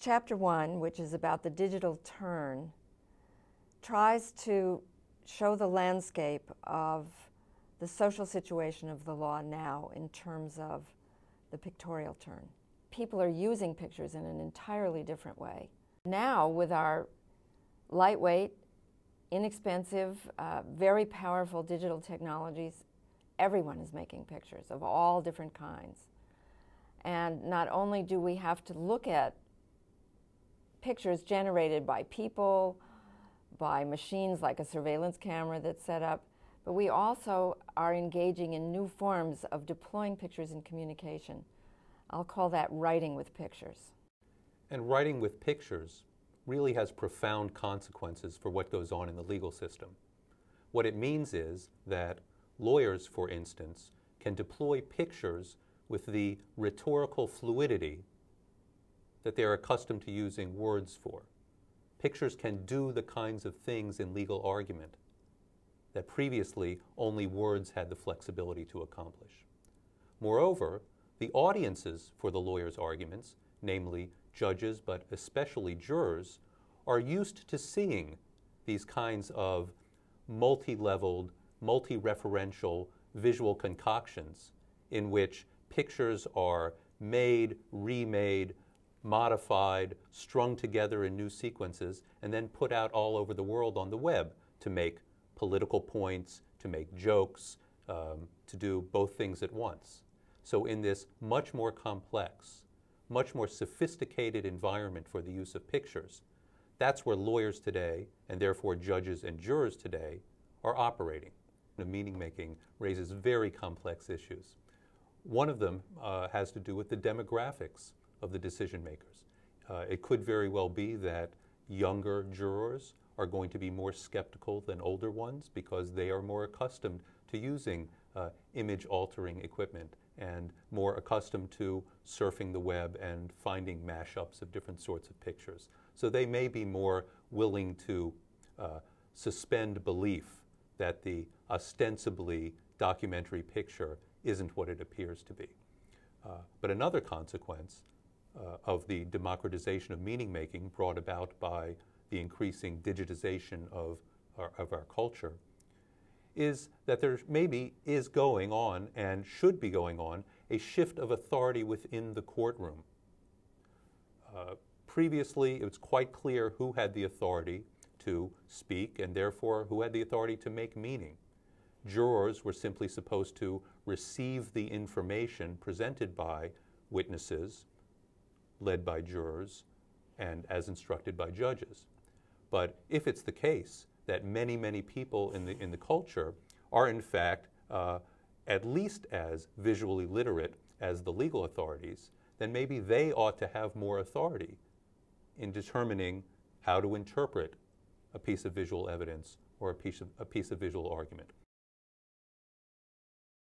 Chapter 1, which is about the digital turn, tries to show the landscape of the social situation of the law now in terms of the pictorial turn. People are using pictures in an entirely different way. Now, with our lightweight, inexpensive, very powerful digital technologies, everyone is making pictures of all different kinds. And not only do we have to look at pictures generated by people, by machines like a surveillance camera that's set up, but we also are engaging in new forms of deploying pictures in communication. I'll call that writing with pictures. And writing with pictures really has profound consequences for what goes on in the legal system. What it means is that lawyers, for instance, can deploy pictures with the rhetorical fluidity that they're accustomed to using words for. Pictures can do the kinds of things in legal argument that previously only words had the flexibility to accomplish. Moreover, the audiences for the lawyer's arguments, namely judges but especially jurors, are used to seeing these kinds of multi-leveled, multi-referential visual concoctions in which pictures are made, remade, modified, strung together in new sequences, and then put out all over the world on the web to make political points, to make jokes, to do both things at once. So in this much more complex, much more sophisticated environment for the use of pictures, that's where lawyers today, and therefore judges and jurors today, are operating. Meaning making raises very complex issues. One of them has to do with the demographics of the decision makers. It could very well be that younger jurors are going to be more skeptical than older ones because they are more accustomed to using image-altering equipment and more accustomed to surfing the web and finding mashups of different sorts of pictures. So they may be more willing to suspend belief that the ostensibly documentary picture isn't what it appears to be. But another consequence of the democratization of meaning-making brought about by the increasing digitization of our culture is that there maybe is going on and should be going on a shift of authority within the courtroom. Previously, it was quite clear who had the authority to speak and therefore who had the authority to make meaning. Jurors were simply supposed to receive the information presented by witnesses, led by jurors, and as instructed by judges. But if it's the case that many, many people in the culture are in fact at least as visually literate as the legal authorities, then maybe they ought to have more authority in determining how to interpret a piece of visual evidence or a piece of visual argument.